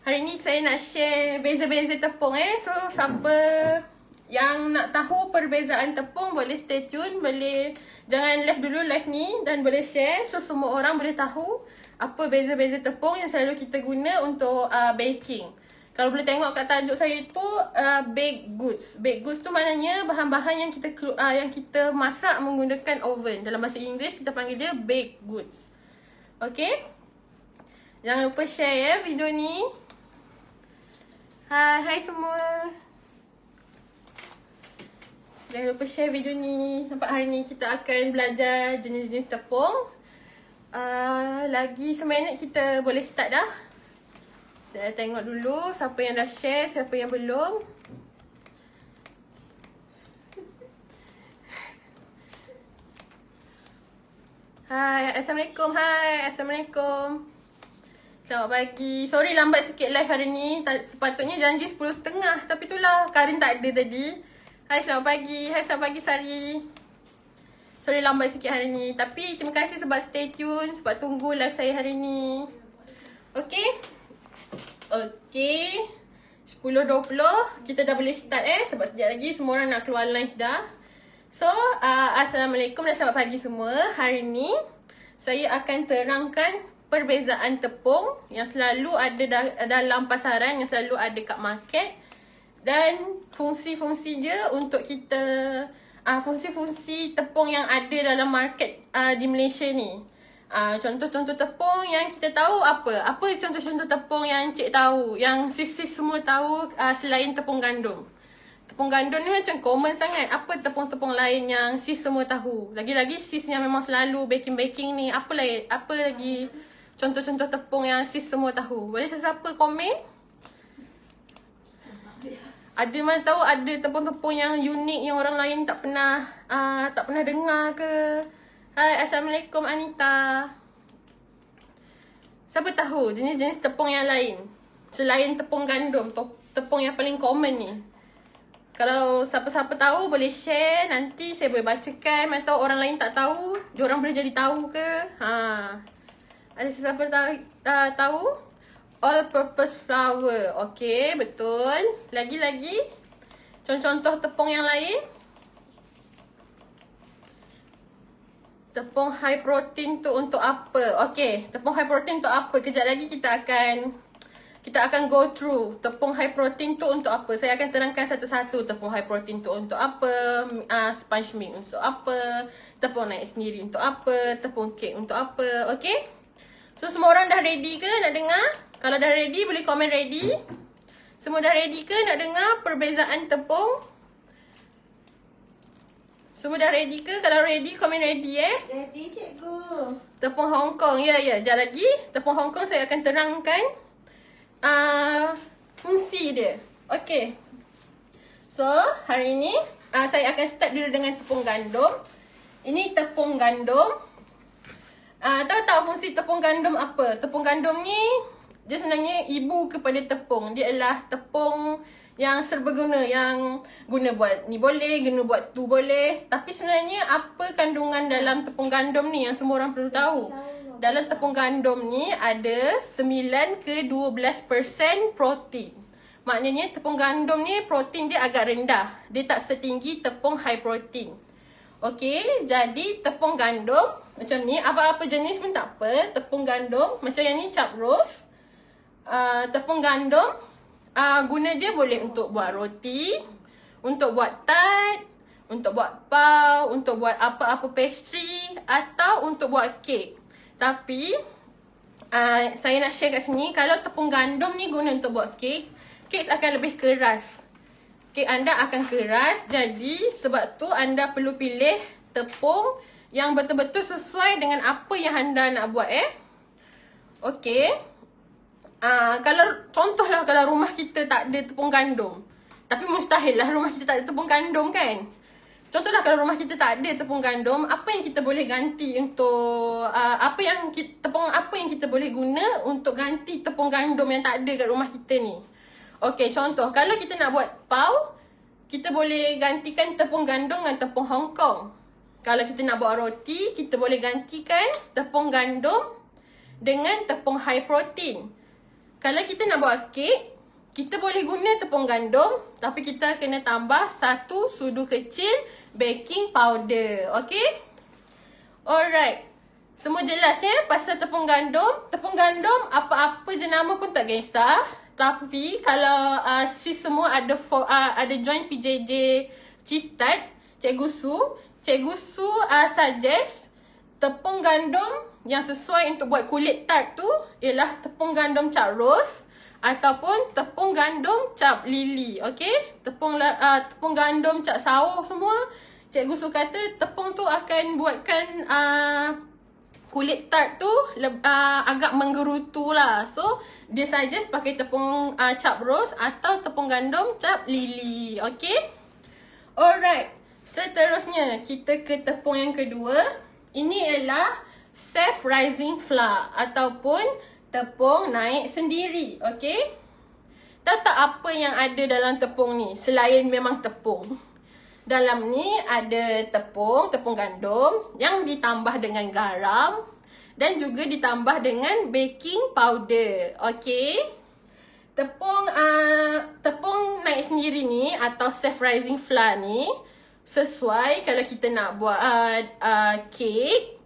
Hari ni saya nak share beza-beza tepung So siapa yang nak tahu perbezaan tepung boleh stay tune, boleh jangan left dulu live ni dan boleh share so semua orang boleh tahu apa beza-beza tepung yang selalu kita guna untuk baking. Kalau boleh tengok kat tajuk saya tu baked goods. Baked goods tu maknanya bahan-bahan yang kita masak menggunakan oven. Dalam bahasa Inggeris kita panggil dia baked goods. Okay? Jangan lupa share video ni. Hai semua. Jangan lupa share video ni. Nampak hari ni kita akan belajar jenis-jenis tepung. Lagi seminit kita boleh start dah. Saya tengok dulu siapa yang dah share, siapa yang belum. Hai, Assalamualaikum. Hai, Assalamualaikum. Selamat pagi. Sorry lambat sikit live hari ni. Sepatutnya janji 10.30. Tapi itulah Karin tak ada tadi. Hai, selamat pagi. Hai, selamat pagi Sari. Sorry lambat sikit hari ni. Tapi terima kasih sebab stay tune. Sebab tunggu live saya hari ni. Okay. Okay. 10.20. Kita dah boleh start sebab sekejap lagi semua orang nak keluar lunch dah. So, Assalamualaikum dan selamat pagi semua. Hari ni saya akan terangkan perbezaan tepung yang selalu ada dalam pasaran, yang selalu ada kat market. Dan fungsi-fungsi dia untuk kita fungsi-fungsi tepung yang ada dalam market di Malaysia ni. Contoh-contoh tepung yang kita tahu apa? Apa contoh-contoh tepung yang cik tahu, yang sis-sis semua tahu selain tepung gandum? Tepung gandum ni macam common sangat. Apa tepung-tepung lain yang sis semua tahu? Lagi-lagi sis yang memang selalu baking-baking ni, apa lagi contoh-contoh tepung yang sis semua tahu? Boleh sesiapa komen? Ada mana tahu ada tepung-tepung yang unik yang orang lain tak pernah dengar ke? Hai, Assalamualaikum Anita. Siapa tahu jenis-jenis tepung yang lain selain tepung gandum, tepung yang paling common ni? Kalau siapa-siapa tahu boleh share, nanti saya boleh bacakan. Atau orang lain tak tahu, diorang boleh jadi tahu ke? Ada siapa tahu? All purpose flour. Okay, betul. Lagi-lagi contoh tepung yang lain. Tepung high protein tu untuk apa? Okay, tepung high protein untuk apa? Kejap lagi kita akan go through tepung high protein tu untuk apa. Saya akan terangkan satu-satu. Tepung high protein tu untuk apa, sponge milk untuk apa, tepung naik sendiri untuk apa, tepung kek untuk apa. Okay? So semua orang dah ready ke nak dengar? Kalau dah ready boleh komen ready. Semua dah ready ke nak dengar perbezaan tepung? Semua dah ready ke? Kalau ready komen ready Ready cikgu. Tepung Hong Kong. Ya, sekejap lagi tepung Hong Kong saya akan terangkan fungsi dia. Okay. So hari ni saya akan start dulu dengan tepung gandum. Ini tepung gandum. Tahu tak fungsi tepung gandum apa? Tepung gandum ni dia sebenarnya ibu kepada tepung. Dia adalah tepung yang serbaguna, yang guna buat ni boleh, guna buat tu boleh. Tapi sebenarnya apa kandungan dalam tepung gandum ni yang semua orang perlu tahu? Dalam tepung gandum ni ada 9 ke 12% protein. Maknanya tepung gandum ni protein dia agak rendah. Dia tak setinggi tepung high protein. Okey, jadi tepung gandum macam ni, apa-apa jenis pun tak apa. Tepung gandum macam yang ni chop roast. Tepung gandum guna dia boleh untuk buat roti, untuk buat tart, untuk buat pau, untuk buat apa-apa pastry atau untuk buat kek. Tapi saya nak share kat sini, kalau tepung gandum ni guna untuk buat kek akan lebih keras. Kek anda akan keras, jadi sebab tu anda perlu pilih tepung yang betul-betul sesuai dengan apa yang anda nak buat Okey. Kalau contohlah kalau rumah kita tak ada tepung gandum. Tapi mustahil lah rumah kita tak ada tepung gandum kan. Contohlah kalau rumah kita tak ada tepung gandum, apa yang kita boleh ganti untuk tepung apa yang kita boleh guna untuk ganti tepung gandum yang tak ada kat rumah kita ni. Okey, contoh kalau kita nak buat pau, kita boleh gantikan tepung gandum dengan tepung Hong Kong. Kalau kita nak buat roti, kita boleh gantikan tepung gandum dengan tepung high protein. Kalau kita nak buat kek, kita boleh guna tepung gandum, tapi kita kena tambah 1 sudu kecil baking powder. Okay? Alright. Semua jelas ya pasal tepung gandum. Tepung gandum apa-apa jenama pun tak kisah. Tapi kalau sis semua ada join PJJ cheese tart, Cikgu Su suggest tepung gandum yang sesuai untuk buat kulit tart tu ialah tepung gandum cap rose ataupun tepung gandum cap lili. Okay? Tepung gandum cap sawo semua, Cikgu Su kata tepung tu akan buatkan kulit tart tu agak menggerutu lah. So dia suggest pakai tepung cap rose atau tepung gandum cap lili. Okay? Alright. Seterusnya kita ke tepung yang kedua. Ini ialah self rising flour ataupun tepung naik sendiri. Okay? Tahu tak apa yang ada dalam tepung ni selain memang tepung? Dalam ni ada tepung gandum yang ditambah dengan garam dan juga ditambah dengan baking powder. Okay? Tepung naik sendiri ni atau self rising flour ni sesuai kalau kita nak buat kek.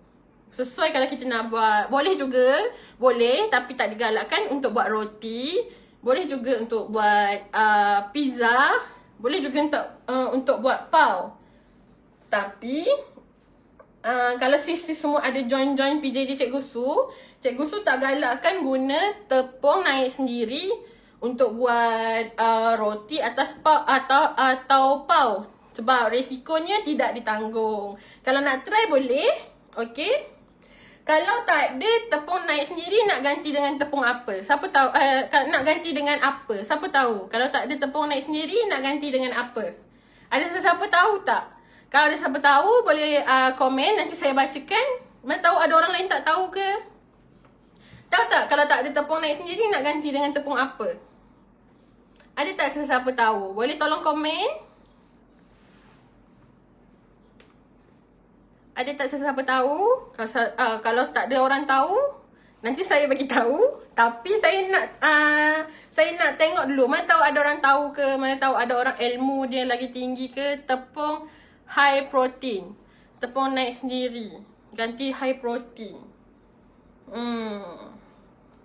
Sesuai kalau kita nak buat, boleh tapi tak digalakkan untuk buat roti. Boleh juga untuk buat pizza. Boleh juga untuk buat pau. Tapi kalau sis semua ada join PJJ Cikgu Su tak galakkan guna tepung naik sendiri untuk buat roti atas pau atau pau. Sebab resikonya tidak ditanggung. Kalau nak try boleh. Okay? Kalau tak ada tepung naik sendiri, nak ganti dengan tepung apa? Siapa tahu? Nak ganti dengan apa? Siapa tahu? Kalau tak ada tepung naik sendiri, nak ganti dengan apa? Ada sesiapa tahu tak? Kalau ada siapa tahu, boleh komen. Nanti saya bacakan. Mana tahu ada orang lain tak tahu ke? Tahu tak? Kalau tak ada tepung naik sendiri, nak ganti dengan tepung apa? Ada tak sesiapa tahu? Boleh tolong komen? Ada tak sesiapa tahu? Kalau tak ada orang tahu, nanti saya bagi tahu. Tapi saya nak tengok dulu. Mana tahu ada orang tahu ke? Mana tahu ada orang ilmu dia lagi tinggi ke? Tepung high protein. Tepung naik sendiri. Ganti high protein.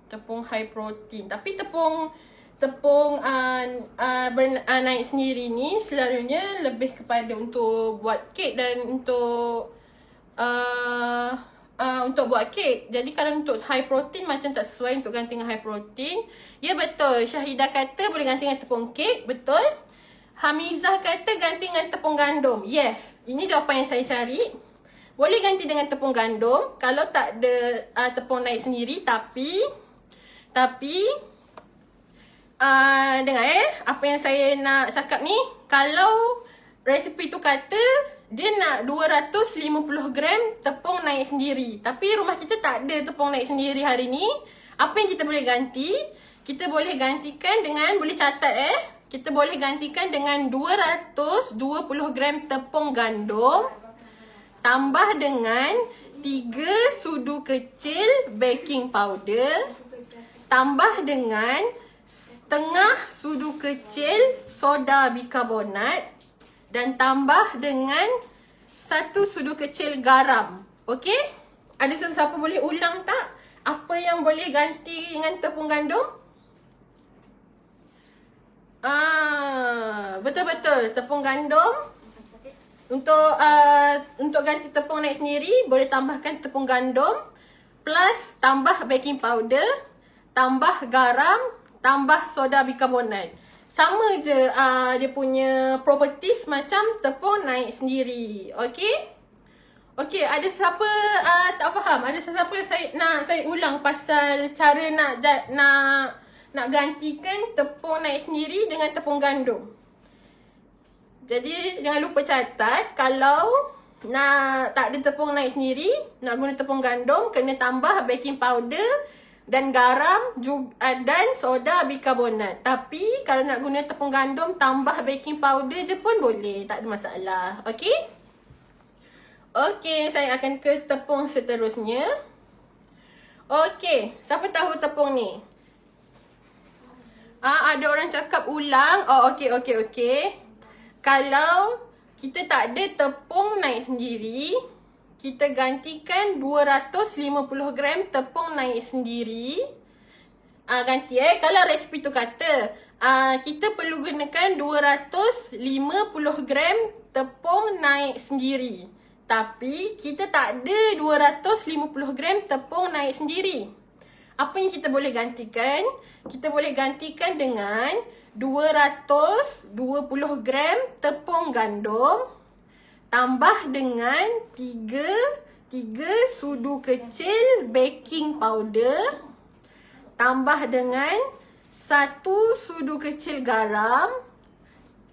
Tepung high protein. Tapi tepung naik sendiri ni selalunya lebih kepada untuk buat kek dan untuk buat kek. Jadi kalau untuk high protein macam tak sesuai untuk ganti dengan high protein. Ya betul, Syahidah kata boleh ganti dengan tepung kek. Betul. Hamizah kata ganti dengan tepung gandum. Yes, ini jawapan yang saya cari. Boleh ganti dengan tepung gandum kalau tak ada tepung naik sendiri. Tapi dengar apa yang saya nak cakap ni. Kalau resipi tu kata dia nak 250 gram tepung naik sendiri, tapi rumah kita tak ada tepung naik sendiri hari ni. Apa yang kita boleh ganti? Kita boleh gantikan dengan, boleh catat kita boleh gantikan dengan 220 gram tepung gandum tambah dengan 3 sudu kecil baking powder tambah dengan setengah sudu kecil soda bikarbonat dan tambah dengan 1 sudu kecil garam. Okey? Ada sesiapa boleh ulang tak? Apa yang boleh ganti dengan tepung gandum? Betul-betul. Tepung gandum. Untuk ganti tepung naik sendiri, boleh tambahkan tepung gandum. Plus tambah baking powder. Tambah garam. Tambah soda bikarbonat. Sama je dia punya properties macam tepung naik sendiri. Okey? Okey, ada siapa tak faham? Ada siapa saya ulang pasal cara nak gantikan tepung naik sendiri dengan tepung gandum. Jadi jangan lupa catat, kalau tak ada tepung naik sendiri, nak guna tepung gandum, kena tambah baking powder dan garam dan soda bikarbonat. Tapi kalau nak guna tepung gandum tambah baking powder je pun boleh, tak ada masalah. Okey? Okey, saya akan ke tepung seterusnya. Okey, siapa tahu tepung ni? Ada orang cakap ulang. Oh, okey. Kalau kita tak ada tepung naik sendiri, kita gantikan 250 gram tepung naik sendiri. Ganti kalau resipi tu kata kita perlu gunakan 250 gram tepung naik sendiri. Tapi kita tak ada 250 gram tepung naik sendiri. Apa yang kita boleh gantikan? Kita boleh gantikan dengan 220 gram tepung gandum tambah dengan 3 sudu kecil baking powder tambah dengan 1 sudu kecil garam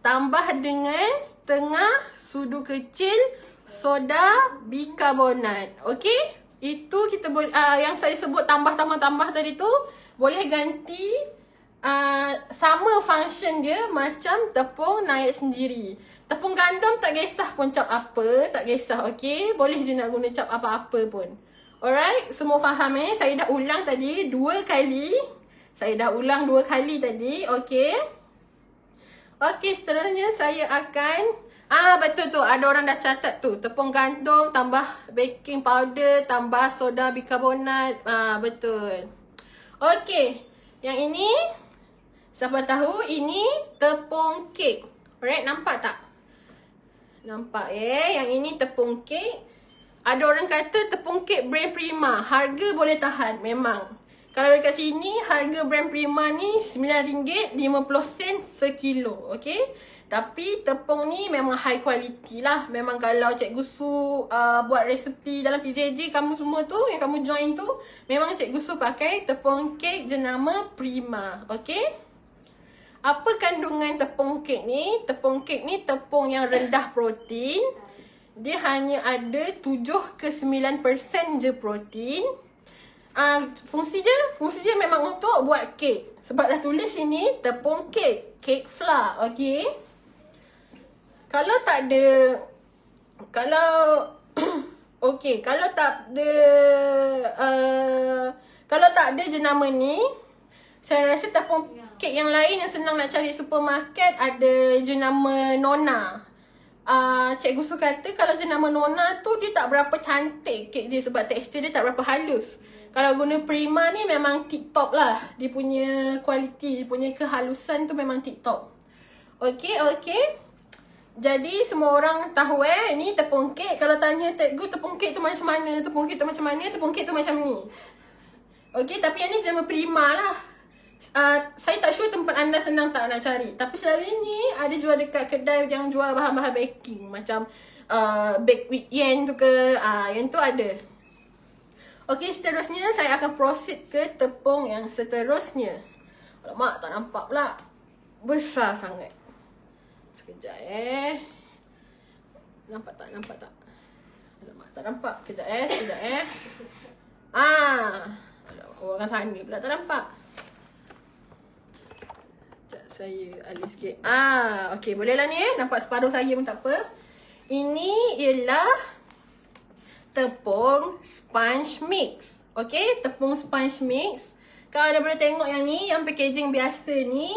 tambah dengan setengah sudu kecil soda bikarbonat. Okey? Itu kita boleh yang saya sebut tambah tadi tu boleh ganti sama function dia macam tepung naik sendiri. Tepung gandum tak kisah pun cap apa, tak kisah, okey? Boleh je nak guna cap apa-apa pun. Alright, semua faham Saya dah ulang tadi 2 kali. Saya dah ulang 2 kali tadi, okey? Okey, seterusnya saya akan betul tu, ada orang dah catat tu. Tepung gandum tambah baking powder tambah soda bikarbonat. Betul. Okey, yang ini siapa tahu ini tepung kek. Alright, nampak tak? Nampak yang ini tepung kek. Ada orang kata tepung kek brand Prima, harga boleh tahan, memang. Kalau dekat sini harga brand Prima ni RM9.50 sekilo, okey? Tapi tepung ni memang high quality lah. Memang kalau Cikgu Su buat resepi dalam PJJ kamu semua tu, yang kamu join tu, memang Cikgu Su pakai tepung kek jenama Prima, okey? Apa kandungan tepung kek ni? Tepung kek ni tepung yang rendah protein. Dia hanya ada 7 ke 9% je protein. Fungsi dia memang untuk buat kek. Sebab dah tulis sini tepung kek, cake flour, okey? Kalau tak ada kalau tak ada jenama ni, saya rasa tepung kek yang lain yang senang nak cari supermarket ada jenama Nona. Cikgu Su kata kalau jenama Nona tu dia tak berapa cantik kek dia sebab tekstur dia tak berapa halus. Kalau guna Prima ni memang tip top lah. Dia punya kualiti, dia punya kehalusan tu memang tip top. Okey. Jadi semua orang tahu ni tepung kek. Kalau tanya cikgu tepung kek tu macam mana? Tepung kek tu macam mana? Tepung kek tu macam ni. Okey, tapi yang ni jenama Prima lah. Saya tak sure tempat anda senang tak nak cari. Tapi selalu ni ada jual dekat kedai yang jual bahan-bahan baking. Macam bake with yen tu ke. Yang tu ada. Okey, seterusnya saya akan proceed ke tepung yang seterusnya. Alamak, tak nampak pula. Besar sangat. Sekejap Nampak tak? Alamak, tak nampak. Sekejap orang sana pula tak nampak. Saya alih sikit. Okey, bolehlah ni nampak separuh saya pun tak apa. Ini ialah tepung sponge mix. Okey, tepung sponge mix. Kalau anda boleh tengok yang ni, yang packaging biasa ni,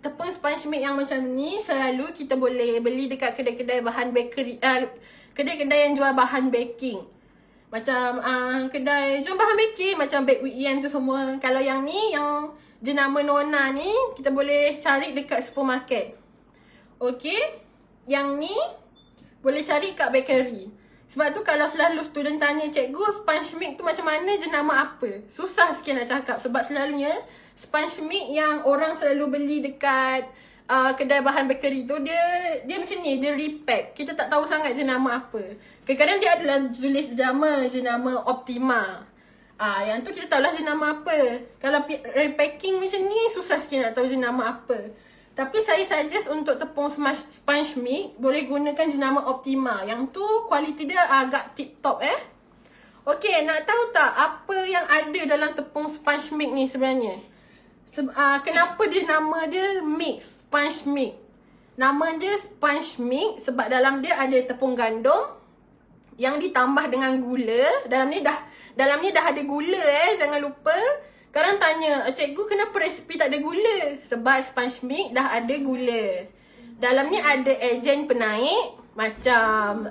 tepung sponge mix yang macam ni selalu kita boleh beli dekat kedai-kedai bahan bakery, kedai-kedai yang jual bahan baking. Macam kedai jual bahan baking macam Bake with Yen tu semua. Kalau yang ni, yang jenama Nona ni, kita boleh cari dekat supermarket. Okey. Yang ni boleh cari kat bakery. Sebab tu kalau selalu student tanya, cikgu sponge mix tu macam mana, jenama apa? Susah sikit nak cakap sebab selalunya sponge mix yang orang selalu beli dekat kedai bahan bakery tu dia macam ni, dia repack. Kita tak tahu sangat jenama apa. Kadang-kadang dia adalah tulis jenama Optima. Yang tu kita tahulah jenama apa. Kalau repacking macam ni susah sikit nak tahu jenama apa. Tapi saya suggest untuk tepung sponge mix boleh gunakan jenama Optima. Yang tu kualiti dia agak tip top Okey, nak tahu tak apa yang ada dalam tepung sponge mix ni sebenarnya? Kenapa dia nama dia mix, sponge mix? Nama dia sponge mix sebab dalam dia ada tepung gandum yang ditambah dengan gula. Dalam ni dah ada gula jangan lupa. Sekarang tanya, cikgu kenapa resipi tak ada gula? Sebab sponge mix dah ada gula. Dalam ni ada ejen penaik macam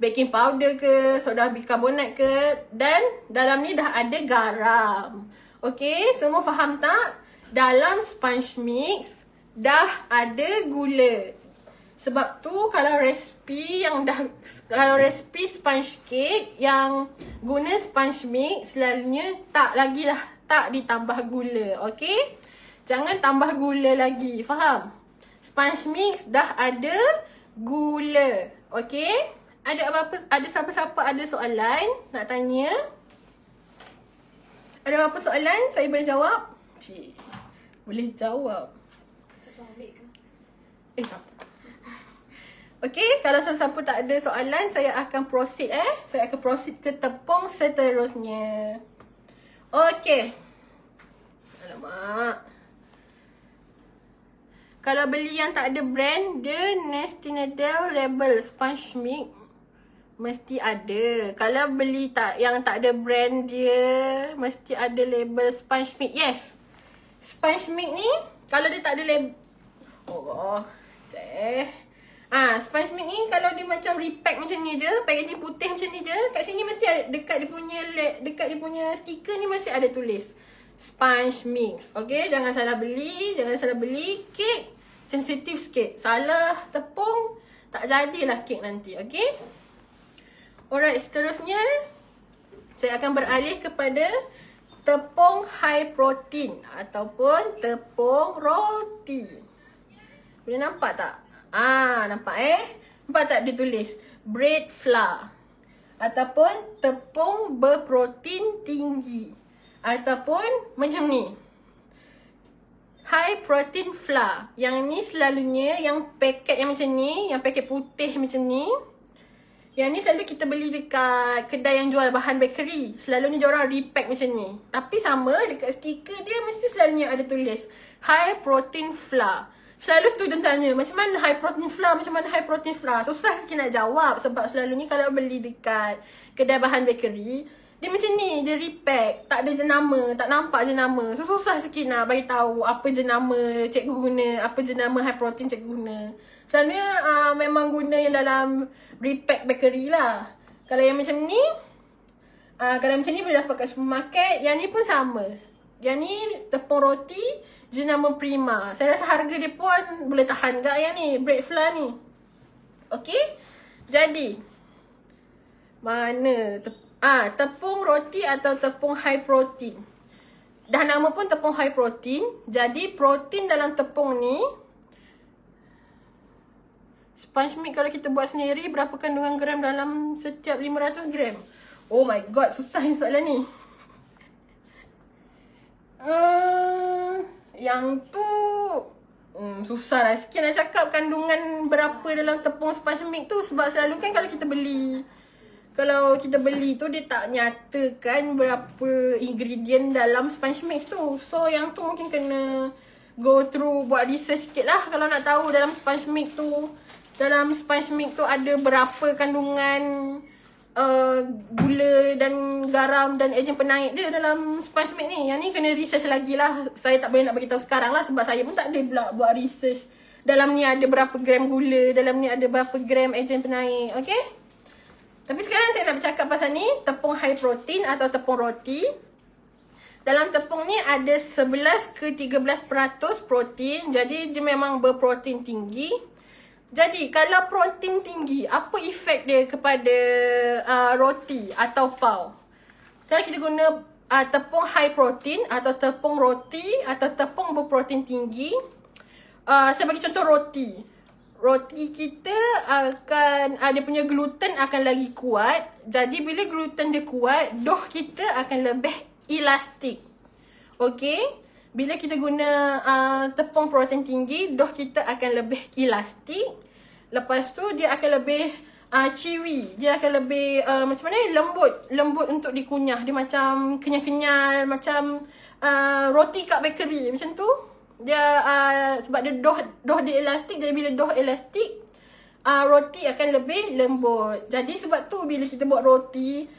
baking powder ke, soda bikarbonat ke, dan dalam ni dah ada garam. Okay, semua faham tak? Dalam sponge mix dah ada gula. Sebab tu kalau resipi sponge cake yang guna sponge mix selalunya tak ditambah gula. Okay? Jangan tambah gula lagi. Faham? Sponge mix dah ada gula. Okay? Ada siapa-siapa ada soalan nak tanya? Ada apa soalan? Saya boleh jawab? Cik, boleh jawab. Tak apa. Okay, kalau sesiapa tak ada soalan, saya akan proceed Saya akan proceed ke tepung seterusnya. Okay. Alamak. Kalau beli yang tak ada brand, dia Nestinadel label sponge mix mesti ada. Kalau beli yang tak ada brand, dia mesti ada label sponge mix. Yes. Sponge mix ni, kalau dia tak ada label, sponge mix ni kalau dia macam repack macam ni je, packaging putih macam ni je, kat sini mesti ada, dekat dia punya stiker ni mesti ada tulis sponge mix. Okay, jangan salah beli kek sensitif sikit. Salah tepung tak jadilah kek nanti. Okay, alright, seterusnya saya akan beralih kepada tepung high protein ataupun tepung roti. Boleh nampak tak? Nampak Nampak tak dia tulis bread flour ataupun tepung berprotein tinggi ataupun macam ni high protein flour. Yang ni selalunya yang paket yang macam ni, yang paket putih macam ni. Yang ni selalu kita beli dekat kedai yang jual bahan bakery. Selalunya diorang repack macam ni. Tapi sama dekat stiker dia mesti selalunya ada tulis high protein flour. Selalu student tanya, macam mana high protein flour? Macam mana high protein flour? Susah sikit nak jawab sebab selalunya kalau beli dekat kedai bahan bakery, dia macam ni, dia repack, tak ada jenama, tak nampak jenama. So susah sikit nak bagi tahu apa jenama cikgu guna, apa jenama high protein cikgu guna. Selalunya memang guna yang dalam repack bakery lah. Kalau yang macam ni, kalau macam ni boleh dapat kat supermarket. Yang ni pun sama. Yang ni tepung roti jenama Prima. Saya rasa harga dia pun boleh tahan gak yang ni, bread flour ni. Okay, jadi mana tepung roti atau tepung high protein. Dah nama pun tepung high protein. Jadi protein dalam tepung ni, sponge mix kalau kita buat sendiri, berapa kandungan gram dalam setiap 500 gram? Oh my god, susah ni soalan ni. Yang tu susah lah sikit nak cakap kandungan berapa dalam tepung sponge mix tu. Sebab selalu kan kalau kita beli tu dia tak nyatakan berapa ingredient dalam sponge mix tu. So yang tu mungkin kena go through, buat research sikit lah kalau nak tahu dalam sponge mix tu ada berapa kandungan gula dan garam dan ejen penaik dia dalam sponge mix ni. Yang ni kena research lagi lah. Saya tak boleh nak beritahu sekarang lah sebab saya pun tak ada pula buat research. Dalam ni ada berapa gram gula, dalam ni ada berapa gram ejen penaik. Okay, tapi sekarang saya nak bercakap pasal ni, tepung high protein atau tepung roti. Dalam tepung ni ada 11 ke 13% protein. Jadi dia memang berprotein tinggi. Jadi kalau protein tinggi, apa efek dia kepada roti atau pau? Kalau kita guna tepung high protein atau tepung roti atau tepung berprotein tinggi, saya bagi contoh roti. Roti kita akan, dia punya gluten akan lagi kuat. Jadi bila gluten dia kuat, dough kita akan lebih elastik. Okay, bila kita guna tepung protein tinggi, dough kita akan lebih elastik. Lepas tu dia akan lebih chewy. Dia akan lebih macam mana, lembut untuk dikunyah. Dia macam kenyal-kenyal, macam roti kat bakery macam tu. Dia sebab dia dough dia elastik. Jadi bila dough elastik, roti akan lebih lembut. Jadi sebab tu bila kita buat roti,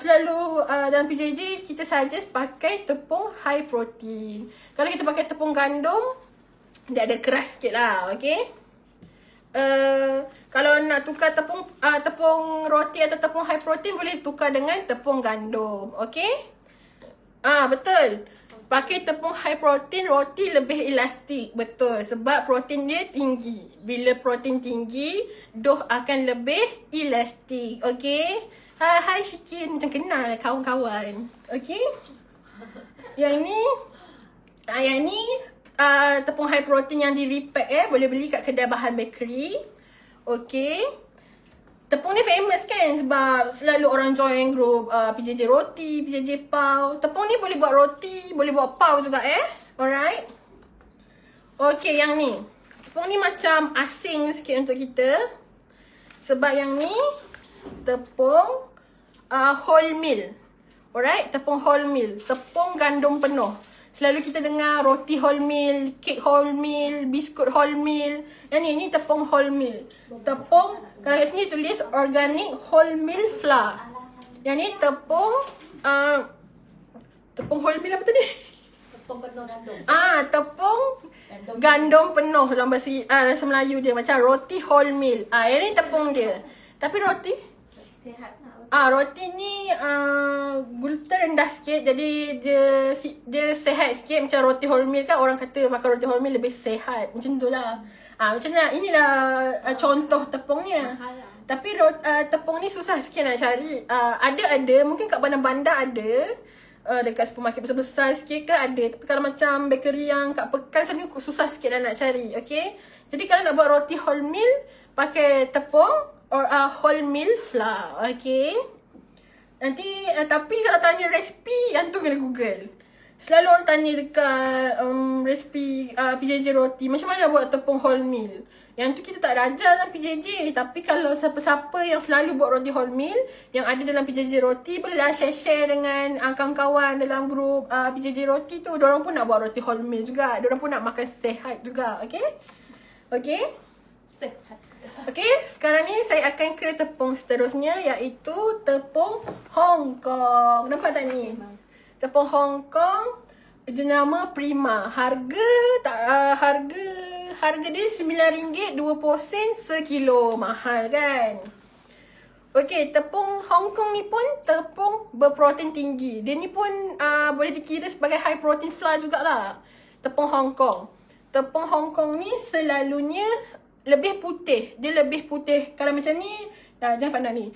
Selalu dalam PJJ kita suggest pakai tepung high protein. Kalau kita pakai tepung gandum, dia ada keras sikit lah, okay? Kalau nak tukar tepung roti atau tepung high protein, boleh tukar dengan tepung gandum, okay? Betul. Pakai tepung high protein, roti lebih elastik. Betul, sebab protein dia tinggi. Bila protein tinggi, dough akan lebih elastik, okay? Hai Shikin, macam kenal kawan-kawan. Okay. Yang ni tepung high protein yang di repack boleh beli kat kedai bahan bakery. Okay. Tepung ni famous kan sebab selalu orang join group PJJ roti, PJJ pau. Tepung ni boleh buat roti, boleh buat pau juga Alright. Okay, yang ni. Tepung ni macam asing sikit untuk kita. Sebab yang ni tepung wholemeal. Alright, tepung wholemeal, tepung gandum penuh. Selalu kita dengar roti wholemeal, kek wholemeal, biskut wholemeal. Yang ni tepung wholemeal. Tepung, kalau kat sini tulis organic wholemeal flour. Yang ni tepung wholemeal apa tadi? Tepung penuh gandum. Tepung gandum penuh dalam bahasa Melayu dia, macam roti wholemeal. Yang ni tepung dia. Tapi roti Sihat nak. roti ni gluten rendah sikit, jadi dia sihat sikit. Macam roti wholemeal kan, orang kata makan roti wholemeal lebih sihat. Macam tu lah. Macam nak, inilah contoh tepungnya. Tapi tepung ni susah sikit nak cari. Ada, mungkin kat bandar-bandar ada. Dekat supermarket besar-besar sikit ke ada. Tapi kalau macam bakery yang kat Pekan sana susah sikit lah nak cari. Okay. Jadi kalau nak buat roti wholemeal, pakai tepung wholemeal flour. Okay. Nanti tapi kalau tanya resipi, yang tu kena Google. Selalu orang tanya dekat resipi PJJ roti, macam mana buat tepung wholemeal. Yang tu kita tak ada ajar dalam PJJ. Tapi kalau siapa-siapa yang selalu buat roti wholemeal, yang ada dalam PJJ roti, bolehlah share dengan kawan-kawan dalam grup PJJ roti tu. Diorang pun nak buat roti wholemeal juga. Diorang pun nak makan sehat juga. Okay. Okay. Sehat. Okay, sekarang ni saya akan ke tepung seterusnya, iaitu tepung Hong Kong. Nampak tak ni? Tepung Hong Kong, jenama Prima. Harga dia RM9.20 sekilo. Mahal kan? Okay, tepung Hong Kong ni pun tepung berprotein tinggi. Dia ni pun boleh dikira sebagai high protein flour jugalah. Tepung Hong Kong. Tepung Hong Kong ni selalunya lebih putih. Dia lebih putih. Kalau macam ni, jangan pandang ni.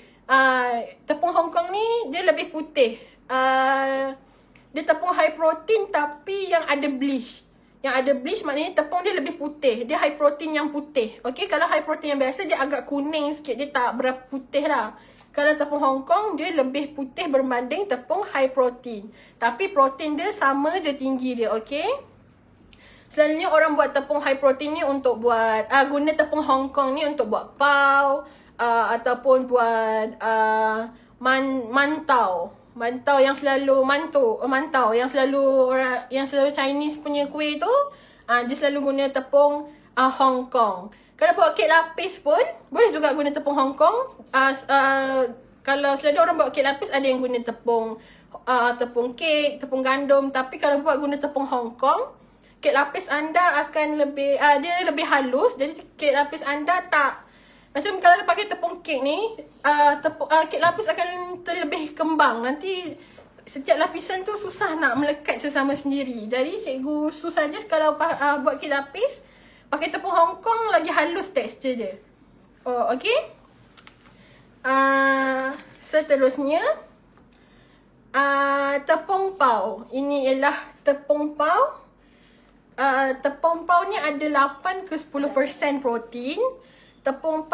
Tepung Hong Kong ni dia lebih putih. Dia tepung high protein tapi yang ada bleach. Yang ada bleach maknanya tepung dia lebih putih. Dia high protein yang putih. Okay, kalau high protein yang biasa dia agak kuning sikit. Dia tak berapa putih lah. Kalau tepung Hong Kong dia lebih putih berbanding tepung high protein. Tapi protein dia sama je tinggi dia. Okay. Selalunya orang buat tepung high protein ni untuk buat guna tepung Hong Kong ni untuk buat pau ataupun buat mantau yang selalu mantau yang selalu Chinese punya kuih tu, dia selalu guna tepung Hong Kong. Kalau buat kek lapis pun boleh juga guna tepung Hong Kong. Kalau selalu orang buat kek lapis ada yang guna tepung kek, tepung gandum. Tapi kalau buat guna tepung Hong Kong, kek lapis anda akan lebih dia lebih halus. Jadi kek lapis anda tak macam kalau pakai tepung kek ni, kek lapis akan terlebih kembang. Nanti setiap lapisan tu susah nak melekat sesama sendiri. Jadi cikgu suggest kalau buat kek lapis, pakai tepung Hong Kong lagi halus tekstur dia. Okay. Seterusnya tepung pau. Ini ialah tepung pau. Tepung pau ni ada 8 ke 10% protein. Tepung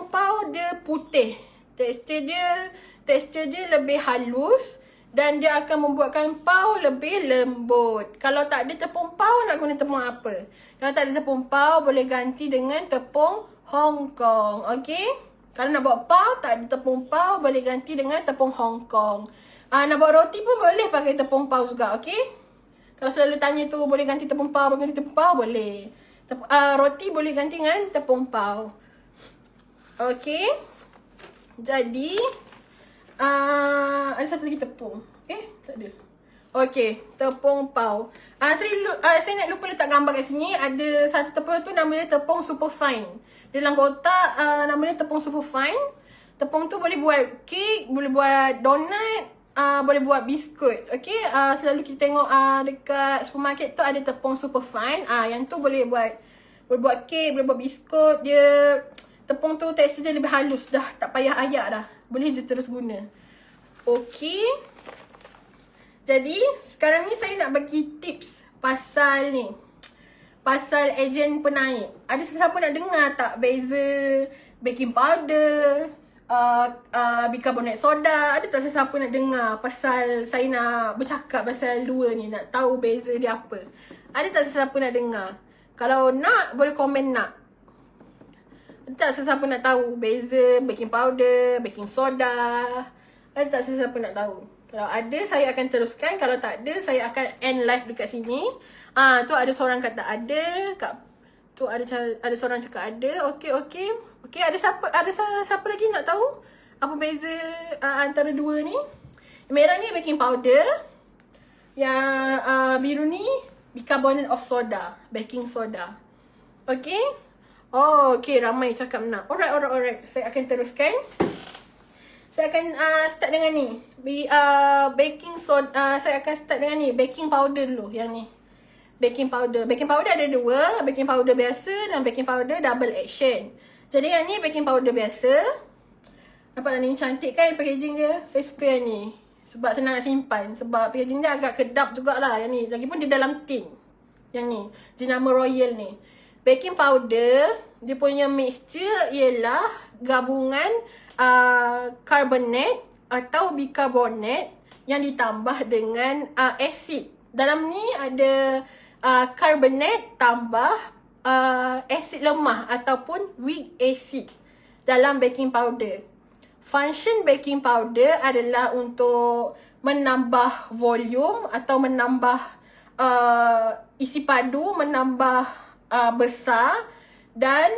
pau dia putih. Tekstur dia lebih halus dan dia akan membuatkan pau lebih lembut. Kalau tak ada tepung pau, nak guna tepung apa? Kalau tak ada tepung pau, boleh ganti dengan tepung Hong Kong. Okay? Kalau nak buat pau, tak ada tepung pau, boleh ganti dengan tepung Hong Kong. Nak buat roti pun boleh pakai tepung pau juga. Okay? Kalau selalu tanya tu, boleh ganti tepung pau, boleh. Roti boleh ganti dengan tepung pau. Okay. Jadi Ada satu lagi tepung. Tak ada. Okay, tepung pau. Saya nak lupa letak gambar kat sini. Ada satu tepung tu namanya tepung super fine. Dalam kotak namanya tepung super fine. Tepung tu boleh buat kek, boleh buat donut, boleh buat biskut. Okay, selalu kita tengok dekat supermarket tu ada tepung super fine. Yang tu boleh buat kek, boleh buat biskut. Dia tepung tu tekstur dia lebih halus dah, tak payah ayak dah. Boleh je terus guna. Okay. Jadi, sekarang ni saya nak bagi tips pasal ni. Pasal ejen penaik. Ada sesiapa nak dengar tak beza baking powder, bicarbonate soda? Ada tak sesiapa nak dengar pasal saya nak bercakap pasal dua ni, nak tahu beza dia apa? Ada tak sesiapa nak dengar? Kalau nak, boleh komen nak. Ada tak sesiapa nak tahu beza baking powder, baking soda? Ada tak sesiapa nak tahu? Kalau ada, saya akan teruskan. Kalau tak ada, saya akan end live dekat sini. Tu ada seorang kata ada. Tu ada seorang cakap ada. Okey. Okey, ada siapa lagi nak tahu apa beza antara dua ni? Merah ni baking powder. Yang biru ni bicarbonate of soda, baking soda. Okey? Okey, ramai cakap nak. Alright. Saya akan teruskan. Saya akan start dengan ni. Baking soda. Saya akan start dengan ni. Baking powder dulu. Yang ni. Baking powder. Baking powder ada dua. Baking powder biasa dan baking powder double action. Jadi yang ni baking powder biasa. Nampak tak ni? Cantik kan packaging dia? Saya suka yang ni. Sebab senang nak simpan. Sebab packaging dia agak kedap jugalah yang ni. Lagipun dia dalam tin. Yang ni. Jenama Royal ni. Baking powder. Dia punya mixture ialah gabungan carbonate atau bicarbonate yang ditambah dengan asid. Dalam ni ada carbonate tambah asid lemah ataupun weak acid dalam baking powder. Function baking powder adalah untuk menambah volume atau menambah isi padu, menambah besar dan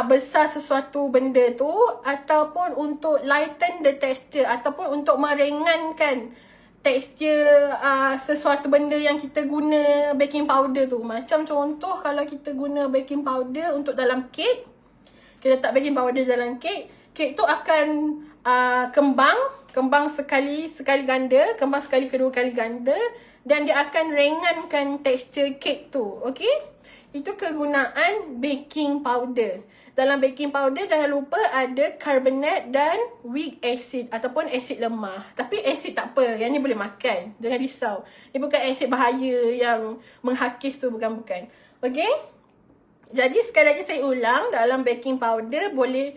besar sesuatu benda tu, ataupun untuk lighten the texture, ataupun untuk meringankan tekstur sesuatu benda yang kita guna baking powder tu. Macam contoh kalau kita guna baking powder untuk dalam kek, kita letak baking powder dalam kek, kek tu akan kembang sekali ganda, kembang sekali kedua kali ganda, dan dia akan ringankan tekstur kek tu. Okey? Itu kegunaan baking powder. Dalam baking powder jangan lupa ada carbonate dan weak acid ataupun asid lemah. Tapi asid tak apa, yang ni boleh makan. Jangan risau. Dia bukan asid bahaya yang menghakis tu, bukan. Okey? Jadi sekali lagi saya ulang, dalam baking powder boleh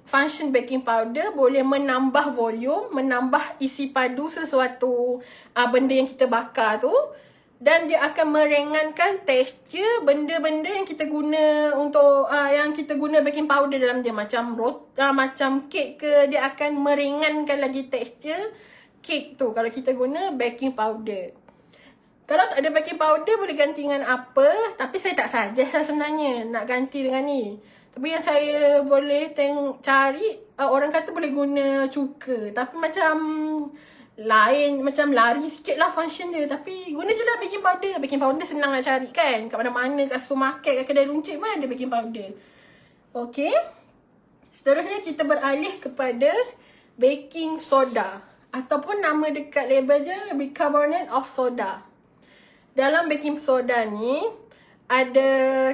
function baking powder boleh menambah volume, menambah isi padu sesuatu benda yang kita bakar tu. Dan dia akan meringankan tekstur benda-benda yang kita guna untuk yang kita guna baking powder dalam dia, macam macam kek ke, dia akan meringankan lagi tekstur kek tu kalau kita guna baking powder. Kalau tak ada baking powder boleh ganti dengan apa, tapi saya tak suggest lah sebenarnya nak ganti dengan ni. Tapi yang saya boleh cari, orang kata boleh guna cuka, tapi macam lain, macam lari sikit lah function dia. Tapi guna je lah baking powder. Baking powder senang nak cari kan, kat mana-mana, kat supermarket, kat kedai runcit pun ada baking powder. Okay, seterusnya kita beralih kepada baking soda, ataupun nama dekat label dia bicarbonate of soda. Dalam baking soda ni ada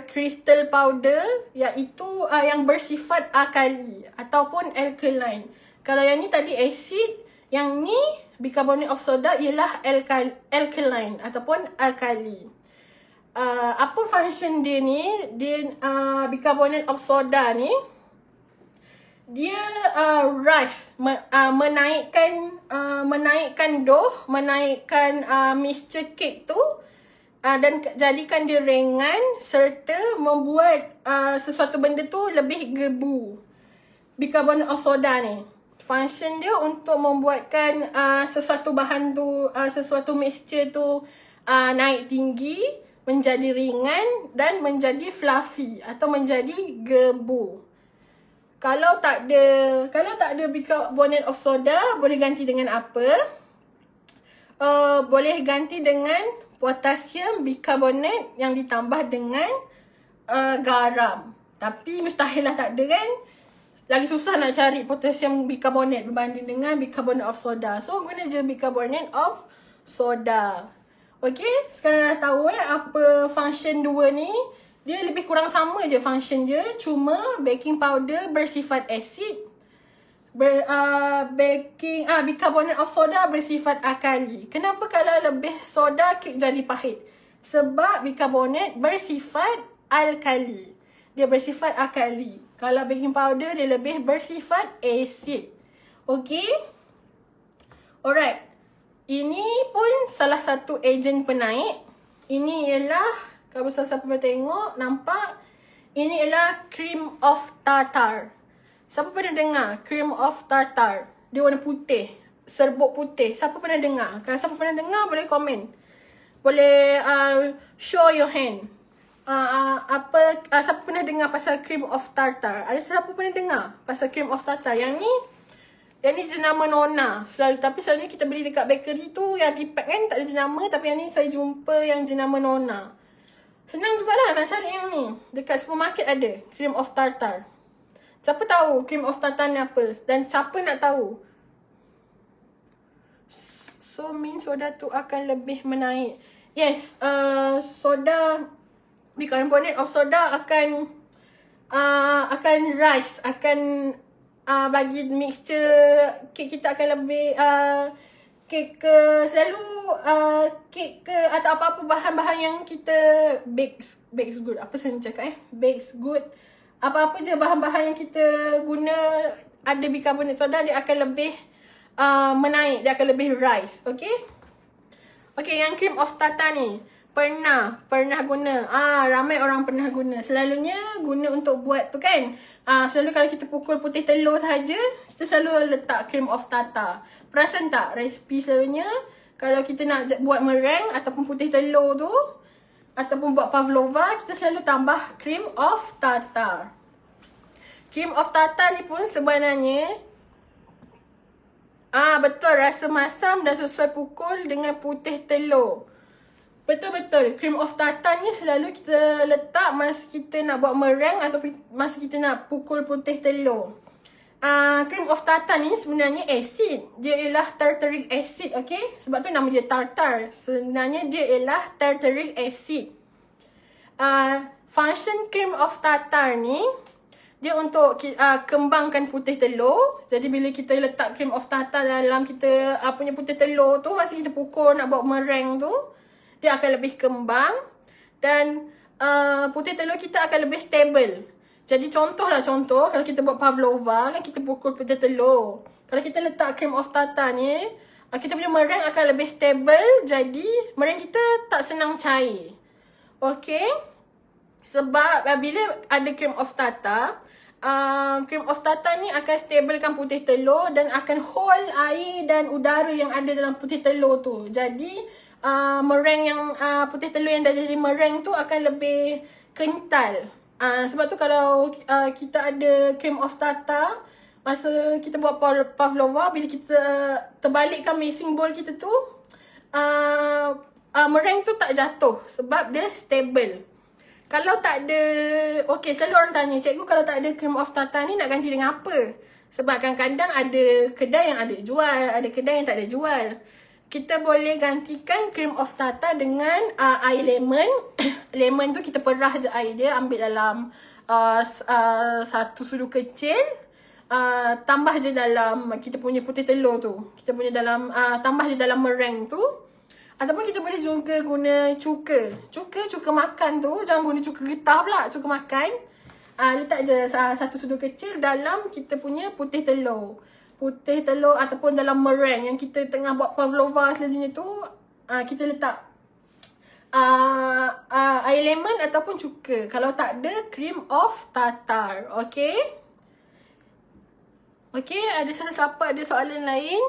crystal powder, iaitu yang bersifat alkali ataupun alkaline. Kalau yang ni tadi acid, yang ni bicarbonate of soda ialah alkaline ataupun alkali. Apa function dia ni? Bicarbonate of soda ni, dia rise, menaikkan dough, menaikkan mixture cake tu, dan jadikan dia ringan serta membuat sesuatu benda tu lebih gebu. Bicarbonate of soda ni function dia untuk membuatkan sesuatu bahan tu, sesuatu mixture tu naik tinggi, menjadi ringan dan menjadi fluffy atau menjadi gebu. Kalau tak ada bicarbonate of soda, boleh ganti dengan apa? Boleh ganti dengan potasium bicarbonate yang ditambah dengan garam. Tapi mustahil lah tak ada kan? Lagi susah nak cari potasium bicarbonate berbanding dengan bicarbonate of soda. So guna je bicarbonate of soda. Okay, sekarang dah tahu apa function 2 ni. Dia lebih kurang sama je function dia. Cuma baking powder bersifat asid. Bicarbonate of soda bersifat alkali. Kenapa kalau lebih soda kek jadi pahit? Sebab bicarbonate bersifat alkali. Dia bersifat alkali. Kalau baking powder dia lebih bersifat asid. Okay? Alright. Ini pun salah satu ejen penaik. Ini ialah, kalau siapa pernah tengok, nampak? Ini ialah cream of tartar. Siapa pernah dengar cream of tartar? Dia warna putih, serbuk putih. Siapa pernah dengar? Kalau siapa pernah dengar, boleh komen. Boleh show your hand. Siapa pernah dengar pasal cream of tartar? Ada siapa pernah dengar pasal cream of tartar? Yang ni jenama Nona. Tapi selalunya kita beli dekat bakery tu yang repack kan, tak ada jenama. Tapi yang ni saya jumpa yang jenama Nona. Senang jugalah nak cari yang ni. Dekat supermarket ada cream of tartar. Siapa tahu cream of tartar ni apa? Dan siapa nak tahu? So mean soda tu akan lebih menaik. Yes, soda, bicarbonate of soda akan rise, akan bagi mixture kek kita akan lebih kek ke selalu kek ke atau apa-apa bahan-bahan yang kita bakes good. Apa saya nak cakap bakes good. Apa-apa je bahan-bahan yang kita guna ada bicarbonate soda, dia akan lebih menaik, dia akan lebih rise. Okay? Okay, yang cream of tartar ni pernah guna. Ramai orang pernah guna. Selalunya guna untuk buat tu kan. Selalu kalau kita pukul putih telur sahaja, kita selalu letak cream of tartar. Perasan tak resipi selalunya kalau kita nak buat meringue ataupun putih telur tu ataupun buat pavlova, kita selalu tambah cream of tartar. Cream of tartar ni pun sebenarnya betul, rasa masam dan sesuai pukul dengan putih telur. Betul-betul. Cream of tartar ni selalu kita letak masa kita nak buat meringue atau masa kita nak pukul putih telur. Cream of tartar ni sebenarnya asid. Dia ialah tartaric acid, okay? Sebab tu nama dia tartar. Sebenarnya dia ialah tartaric acid. Function cream of tartar ni, dia untuk kembangkan putih telur. Jadi bila kita letak cream of tartar dalam kita punya putih telur tu, masa kita pukul nak buat meringue tu, dia akan lebih kembang dan putih telur kita akan lebih stable. Jadi contoh kalau kita buat pavlova kan, kita pukul putih telur. Kalau kita letak cream of tartar ni, kita punya meringue akan lebih stable. Jadi meringue kita tak senang cair. Okay? Sebab bila ada cream of tartar, cream of tartar ni akan stablekan putih telur dan akan hold air dan udara yang ada dalam putih telur tu. Jadi meringue yang putih telur yang dah jadi meringue tu akan lebih kental. Sebab tu kalau kita ada cream of tartar, masa kita buat pavlova, bila kita terbalikkan mixing bowl kita tu, meringue tu tak jatuh sebab dia stable. Kalau tak ada, okay, selalu orang tanya, cikgu kalau tak ada cream of tartar ni nak ganti dengan apa? Sebab kadang-kadang ada kedai yang ada jual, ada kedai yang tak ada jual. Kita boleh gantikan cream of tartar dengan air lemon. Lemon tu kita perah je air dia, ambil dalam satu sudu kecil. Tambah je dalam kita punya putih telur tu. Kita punya dalam, tambah je dalam meringue tu. Ataupun kita boleh juga guna cuka. Cuka makan tu, jangan guna cuka getah pula, cuka makan. Letak je satu sudu kecil dalam kita punya putih telur. Putih telur ataupun dalam meringue yang kita tengah buat pavlova selalunya tu, kita letak air lemon ataupun cuka. Kalau tak ada, cream of tartar. Okay? Okay, ada siapa ada soalan lain?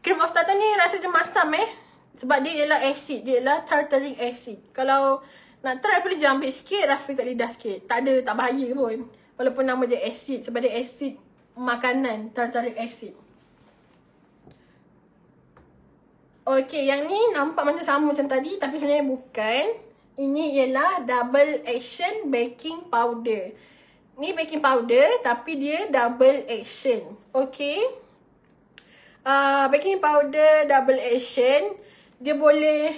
Cream of tartar ni rasa macam masam sebab dia ialah acid, dia ialah tartaric acid. Kalau nak try boleh je ambil sikit, rasa kat lidah sikit. Tak ada, tak bahaya pun. Walaupun nama dia acid sebab dia acid makanan, tartaric acid. Okay, yang ni nampak macam sama macam tadi tapi sebenarnya bukan. Ini ialah double action baking powder. Ni baking powder tapi dia double action. Okay. Baking powder double action, dia boleh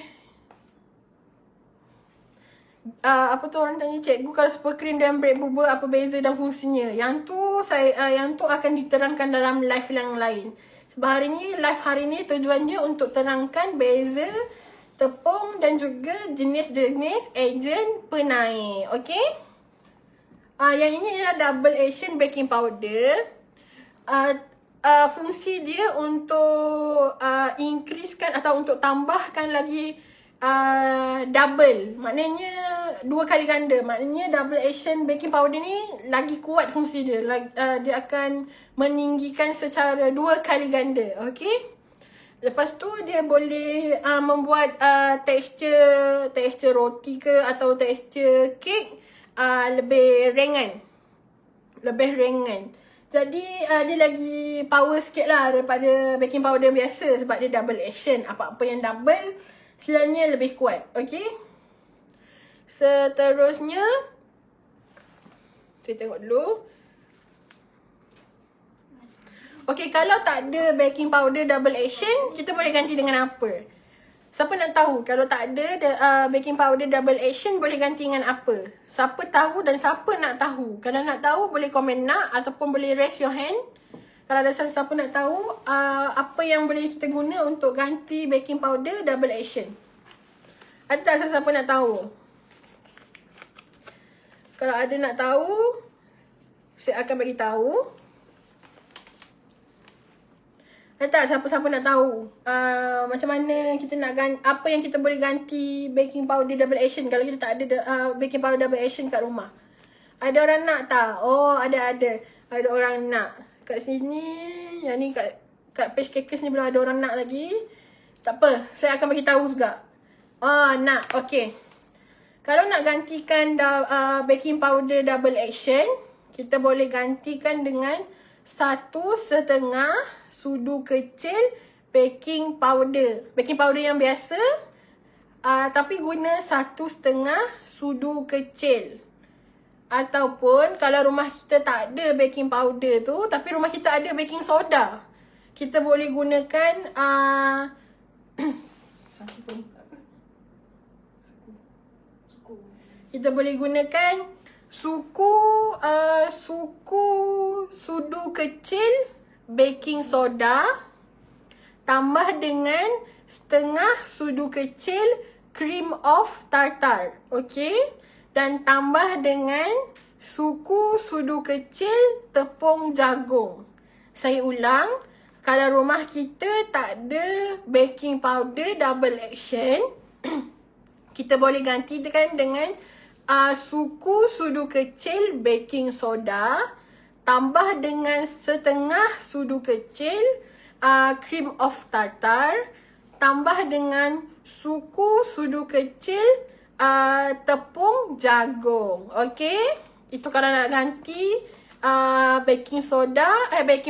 apa tu orang tanya, cikgu kalau super cream dan bread bubur apa beza dan fungsinya? Yang tu akan diterangkan dalam live yang lain. Sebab live hari ni tujuan dia untuk terangkan beza tepung dan juga jenis-jenis ejen penaik. Okay? Yang ini adalah double action baking powder. Fungsi dia untuk increasekan atau untuk tambahkan lagi double. Maknanya 2 kali ganda. Maknanya double action baking powder ni lagi kuat fungsi dia. Dia akan meninggikan secara 2 kali ganda. Okay? Lepas tu dia boleh membuat tekstur roti ke atau tekstur kek lebih ringan. Jadi dia lagi power sikit lah daripada baking powder biasa sebab dia double action. Apa-apa yang double selalunya lebih kuat. Okay. Seterusnya saya tengok dulu. Okay, kalau tak ada baking powder double action, kita boleh ganti dengan apa? Siapa nak tahu? Kalau tak ada baking powder double action, boleh ganti dengan apa? Siapa tahu dan siapa nak tahu? Kalau nak tahu, boleh komen nak ataupun boleh raise your hand. Kalau ada siapa nak tahu, apa yang boleh kita guna untuk ganti baking powder double action? Ada tak siapa nak tahu? Kalau ada nak tahu, saya akan bagi tahu. Ada tak siapa-siapa nak tahu macam mana kita nak apa yang kita boleh ganti baking powder double action kalau kita tak ada baking powder double action kat rumah? Ada orang nak tak? Oh, ada orang nak. Kat sini, yang ni kat page Cakers ni belum ada orang nak lagi. Tak apa, saya akan bagi tahu juga. Nak. Okey. Kalau nak gantikan baking powder double action, kita boleh gantikan dengan 1/2 sudu kecil baking powder. Baking powder yang biasa, tapi guna 1/2 sudu kecil. Ataupun kalau rumah kita tak ada baking powder tu, tapi rumah kita ada baking soda, kita boleh gunakan kita boleh gunakan sudu kecil baking soda tambah dengan 1/2 sudu kecil cream of tartar. Okey? Dan tambah dengan sudu kecil tepung jagung. Saya ulang, kalau rumah kita tak ada baking powder double action, kita boleh gantikan dengan sudu kecil baking soda tambah dengan 1/2 sudu kecil cream of tartar tambah dengan sudu kecil tepung jagung. Okey, itu kalau nak ganti baking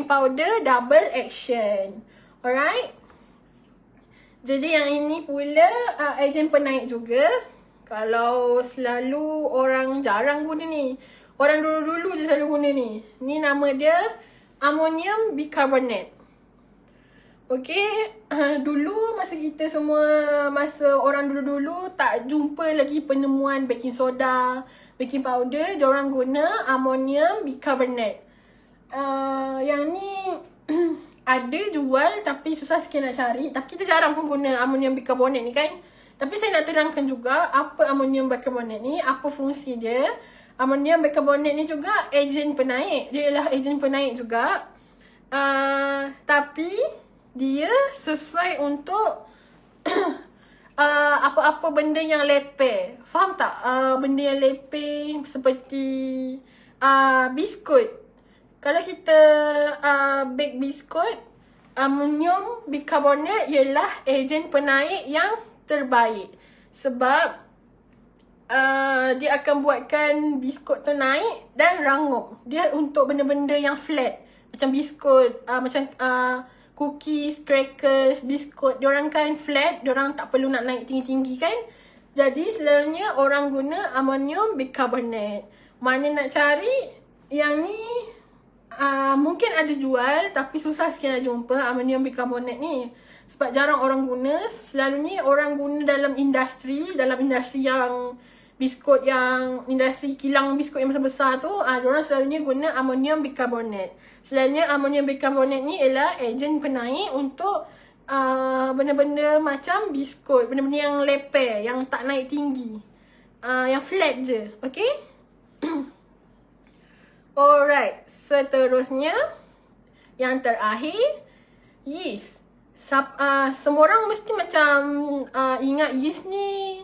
powder double action. Alright. Jadi yang ini pula ejen penaik juga. Kalau selalu orang jarang guna ni. Orang dulu-dulu je selalu guna ni. Ni nama dia ammonium bicarbonate. Okey, dulu masa kita semua, masa orang dulu-dulu tak jumpa lagi penemuan baking soda, baking powder, diorang guna ammonium bicarbonate. Yang ni ada jual tapi susah sikit nak cari. Tapi kita jarang pun guna ammonium bicarbonate ni kan. Tapi saya nak terangkan juga apa ammonium bicarbonate ni, apa fungsi dia. Ammonium bicarbonate ni juga ejen penaik. Dia ialah ejen penaik juga. Tapi dia sesuai untuk apa-apa benda yang lepeh. Faham tak? Benda yang lepeh seperti biskut. Kalau kita bake biskut, ammonium bicarbonate ialah ejen penaik yang terbaik. Sebab dia akan buatkan biskut tu naik dan rangup. Dia untuk benda-benda yang flat. Macam biskut, macam cookies, crackers, biskut. Diorang kan flat, diorang tak perlu nak naik tinggi-tinggi kan. Jadi selalunya orang guna amonium bicarbonate. Mana nak cari yang ni mungkin ada jual tapi susah sikit nak jumpa amonium bicarbonate ni. Sebab jarang orang guna. Selalunya orang guna dalam industri yang biskut, yang industri kilang biskut yang besar-besar tu, diorang selalunya guna amonium bicarbonate. Selalunya amonium bicarbonate ni ialah ejen penaik untuk benda-benda macam biskut, benda-benda yang leper, yang tak naik tinggi, yang flat je. Okay. Alright, seterusnya yang terakhir, yeast. Semua orang mesti macam ingat yeast ni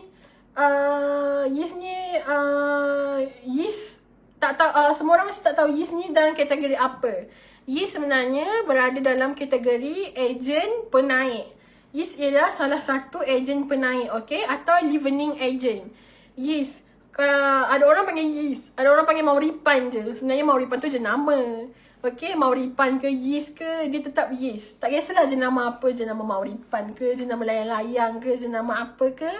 yeast tak tahu, semua orang mesti tak tahu yeast ni dalam kategori apa. Yeast sebenarnya berada dalam kategori ejen penaik. Yeast ialah salah satu ejen penaik, okay, atau leavening agent. Yeast, ada orang panggil yeast, ada orang panggil mauripan je. Sebenarnya mauripan tu jenama. Okay, mauripan ke yeast ke, dia tetap yeast. Tak kisahlah jenama apa, jenama mauripan ke, jenama layang-layang ke, jenama apa ke.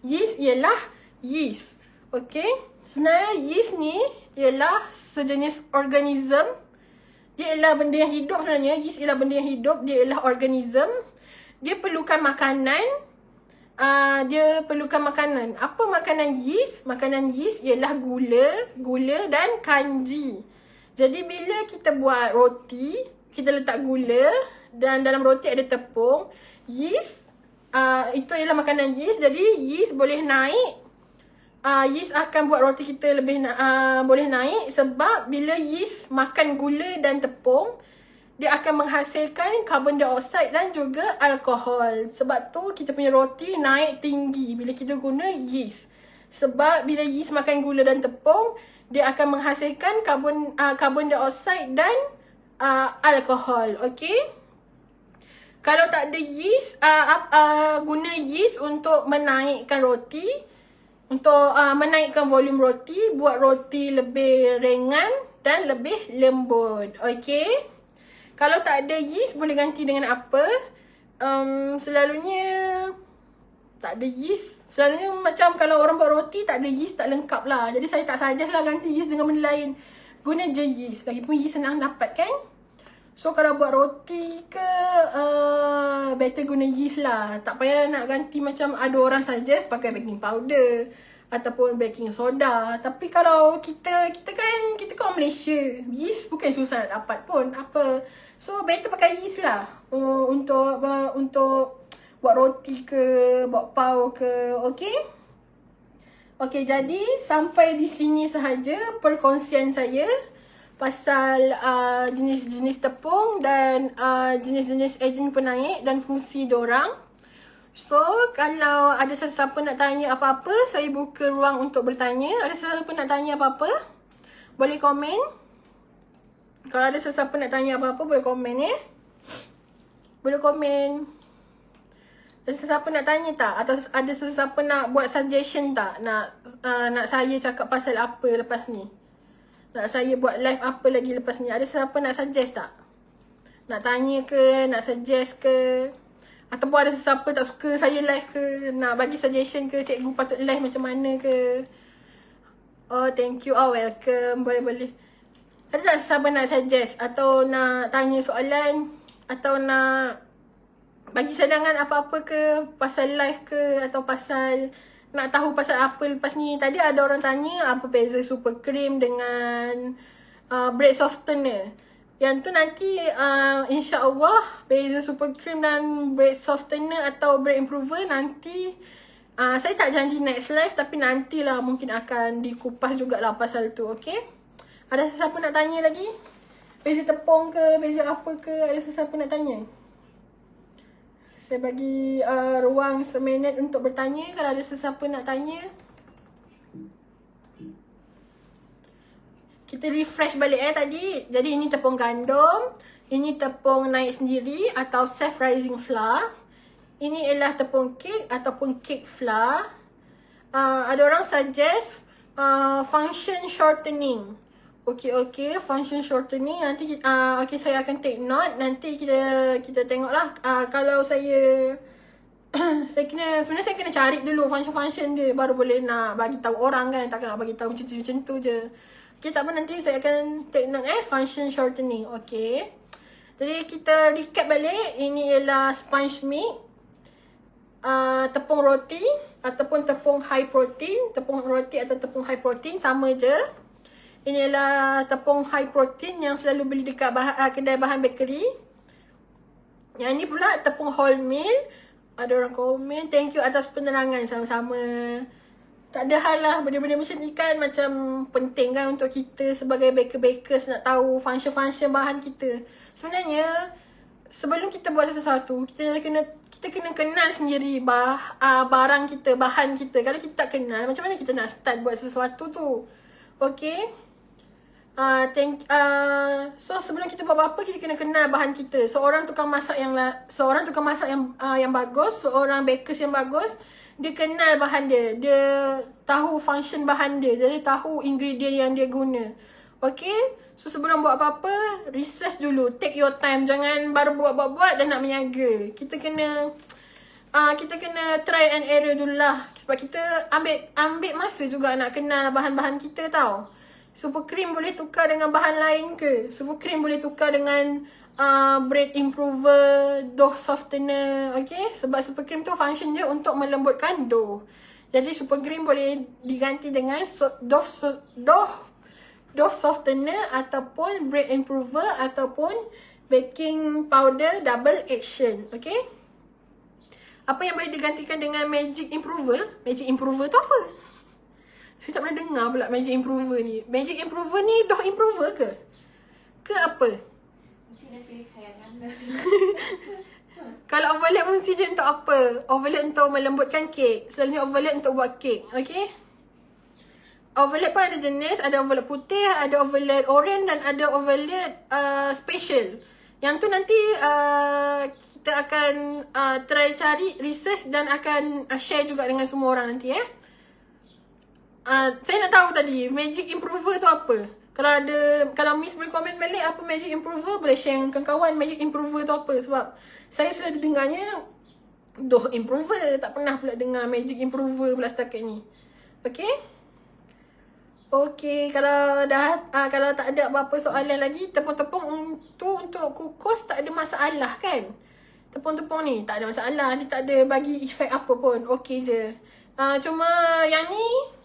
Yeast ialah yeast. Okay, sebenarnya yeast ni ialah sejenis organism. Dia ialah benda yang hidup sebenarnya. Yeast ialah benda yang hidup. Dia ialah organism. Dia perlukan makanan. Apa makanan yeast? Makanan yeast ialah gula dan kanji. Jadi bila kita buat roti, kita letak gula dan dalam roti ada tepung. Yeast, itu ialah makanan yeast. Jadi yeast boleh naik. Yeast akan buat roti kita lebih boleh naik sebab bila yeast makan gula dan tepung, dia akan menghasilkan carbon dioxide dan juga alkohol. Sebab tu kita punya roti naik tinggi bila kita guna yeast. Sebab bila yeast makan gula dan tepung, dia akan menghasilkan carbon dioxide dan alkohol. Okay? Kalau tak ada yeast, guna yeast untuk menaikkan roti, untuk menaikkan volume roti, buat roti lebih ringan dan lebih lembut. Okay. Kalau tak ada yeast, boleh ganti dengan apa? Selalunya tak ada yeast. Selalunya macam kalau orang buat roti tak ada yeast, tak lengkap lah. Jadi saya tak suggest lah ganti yeast dengan benda lain. Guna je yeast. Lagipun yeast senang dapat kan? So kalau buat roti ke, better guna yeast lah. Tak payah nak ganti macam ada orang suggest pakai baking powder ataupun baking soda. Tapi kalau kita orang Malaysia, yeast bukan susah nak dapat pun apa. So better pakai yeast lah untuk buat roti ke, buat pau ke. Okay? Okay, jadi sampai di sini sahaja perkongsian saya pasal jenis-jenis tepung dan jenis-jenis ejen penaik dan fungsi diorang. So, kalau ada sesiapa nak tanya apa-apa, saya buka ruang untuk bertanya. Ada sesiapa nak tanya apa-apa, boleh komen. Kalau ada sesiapa nak tanya apa-apa, boleh komen ya. Boleh komen. Ada sesiapa nak tanya tak? Atau ada sesiapa nak buat suggestion tak? Nak saya cakap pasal apa lepas ni? Nak saya buat live apa lagi lepas ni? Ada siapa nak suggest tak? Nak tanya ke? Nak suggest ke? Ataupun ada sesiapa tak suka saya live ke? Nak bagi suggestion ke? Cikgu patut live macam mana ke? Oh, thank you. Oh, welcome. Boleh-boleh. Ada tak sesiapa nak suggest? Atau nak tanya soalan? Atau nak bagi cadangan apa-apa ke? Pasal live ke? Atau pasal nak tahu pasal apa lepas ni? Tadi ada orang tanya apa beza super cream dengan bread softener. Yang tu nanti insya-Allah beza super cream dan bread softener atau bread improver nanti saya tak janji next live tapi nantilah mungkin akan dikupas jugalah pasal tu. Okay? Ada sesiapa nak tanya lagi? Beza tepung ke? Beza apa ke? Ada sesiapa nak tanya? Saya bagi ruang seminit untuk bertanya kalau ada sesiapa nak tanya. Kita refresh balik tadi. Jadi ini tepung gandum. Ini tepung naik sendiri atau self-rising flour. Ini ialah tepung kek ataupun cake flour. ada orang suggest function shortening. Okay, function shortening. Nanti okay, saya akan take note. Nanti kita tengoklah. Kalau saya sebenarnya saya kena cari dulu function dia, baru boleh nak bagi tahu orang kan. Takkan nak bagi tahu macam tu je. Okay, tak apa, nanti saya akan take note function shortening. Okay, jadi kita recap balik. Ini ialah sponge meat, tepung roti ataupun tepung high protein. Tepung roti atau tepung high protein sama je. Ini adalah tepung high protein yang selalu beli dekat kedai bahan bakery. Yang ini pula tepung wholemeal. Ada orang komen, thank you atas penerangan sama-sama. Tak ada hal lah, benda-benda macam ni kan macam penting kan untuk kita sebagai baker-bakers nak tahu function-function bahan kita. Sebenarnya sebelum kita buat sesuatu, kita kena kenal sendiri barang kita, bahan kita. Kalau kita tak kenal, macam mana kita nak start buat sesuatu tu? Okay. So sebelum kita buat apa-apa, kita kena kenal bahan kita. Seorang tukang masak yang bagus, seorang bakers yang bagus, dia kenal bahan dia. Dia tahu function bahan dia. Dia tahu ingredient yang dia guna. Okay. So sebelum buat apa-apa, research dulu. Take your time. Jangan baru buat-buat dan nak menyaga. Kita kena try and error dulu lah. Sebab kita ambil masa juga nak kenal bahan-bahan kita tau. Super cream boleh tukar dengan bahan lain ke? Super cream boleh tukar dengan bread improver, dough softener. Okay? Sebab super cream tu function dia untuk melembutkan dough. Jadi super cream boleh diganti dengan dough softener ataupun bread improver ataupun baking powder double action. Okay? Apa yang boleh digantikan dengan magic improver? Magic improver tu apa? Saya tak pernah dengar pula magic improver ni. Magic improver ni dough improver ke? Ke apa? Mungkin nasi khayalan. Kalau overload fungsi dia untuk apa? Overload untuk melembutkan kek. Selalunya overload untuk buat kek. Okay? Overload pun ada jenis. Ada overload putih, ada overload orange dan ada overload special. Yang tu nanti kita akan try cari, research dan akan share juga dengan semua orang nanti saya nak tahu tadi magic improver tu apa. Kalau Miss boleh komen balik apa magic improver, boleh share dengan kawan magic improver tu apa. Sebab saya selalu dengarnya dough improver, tak pernah pula dengar magic improver pula setakat ni. Okay? Okay, kalau tak ada apa-apa soalan lagi, tepung-tepung tu untuk kukus tak ada masalah kan? Tepung-tepung ni tak ada masalah, dia tak ada bagi efek apa pun, okay je. Cuma yang ni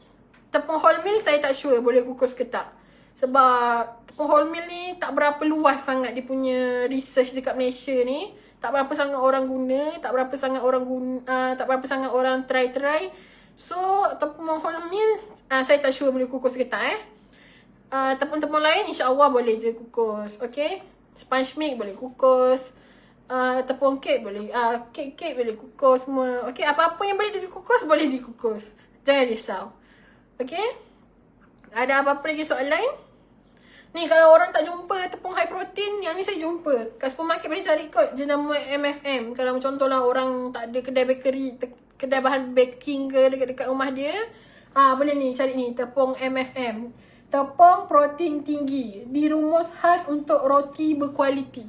tepung wholemeal saya tak sure boleh kukus ke tak. Sebab tepung wholemeal ni tak berapa luas sangat dia punya research dekat Malaysia ni. Tak berapa sangat orang guna, tak berapa sangat orang try. So tepung wholemeal saya tak sure boleh kukus ke tak Tepung-tepung lain insya-Allah boleh je kukus. Okay? Sponge cake boleh kukus. Tepung kek boleh, kek boleh kukus semua. Okay, apa-apa yang boleh dikukus boleh dikukus. Jangan risau. Okay? Ada apa-apa lagi soalan lain? Ni kalau orang tak jumpa tepung high protein, yang ni saya jumpa. Kat supermarket boleh cari kot jenama MFM. Kalau contohlah orang tak ada kedai bakery, kedai bahan baking ke dekat rumah dia, boleh ni cari ni tepung MFM. Tepung protein tinggi, dirumus khas untuk roti berkualiti.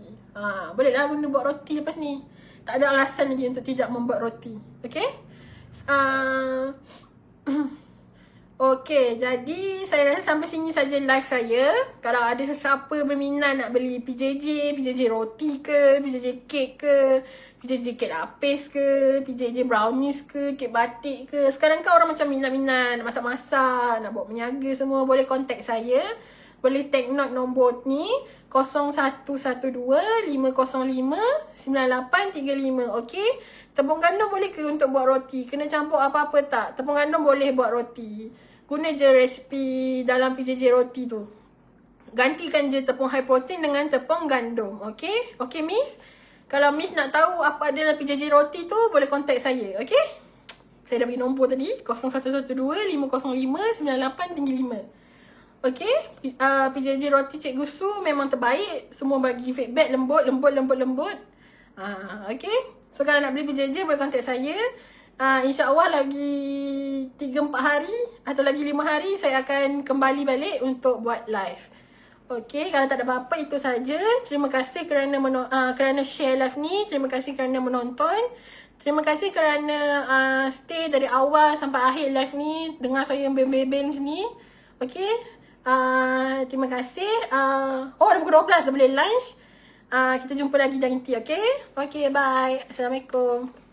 Boleh lah guna buat roti lepas ni. Tak ada alasan lagi untuk tidak membuat roti. Okay? Okay, jadi saya rasa sampai sini saja live saya. Kalau ada sesiapa berminat nak beli PJJ roti ke, PJJ kek ke, PJJ kek lapis ke, PJJ brownies ke, kek batik ke. Sekarang kan orang macam minat-minat nak masak-masak, nak buat menyaga semua, boleh contact saya. Boleh take note nombor ni 0112-505-9835. Okay? Tepung gandum boleh ke untuk buat roti? Kena campur apa-apa tak? Tepung gandum boleh buat roti. Guna je resipi dalam PJJ roti tu. Gantikan je tepung high protein dengan tepung gandum. Okay? Okay Miss? Kalau Miss nak tahu apa ada dalam PJJ roti tu, boleh contact saya. Okay? Saya dah bagi nombor tadi. 0112-505-9835. Okay? PJJ roti Cikgu Su memang terbaik. Semua bagi feedback lembut. Okay? So kalau nak beli PJJ boleh contact saya. InsyaAllah lagi 3-4 hari atau lagi 5 hari saya akan kembali balik untuk buat live. Okay, kalau tak ada apa-apa itu saja. Terima kasih kerana kerana share live ni. Terima kasih kerana menonton. Terima kasih kerana stay dari awal sampai akhir live ni. Dengar saya bebel sini. Okay. Terima kasih. Dah pukul 12 dah boleh lunch. Kita jumpa lagi nanti. Okay. Okay, bye. Assalamualaikum.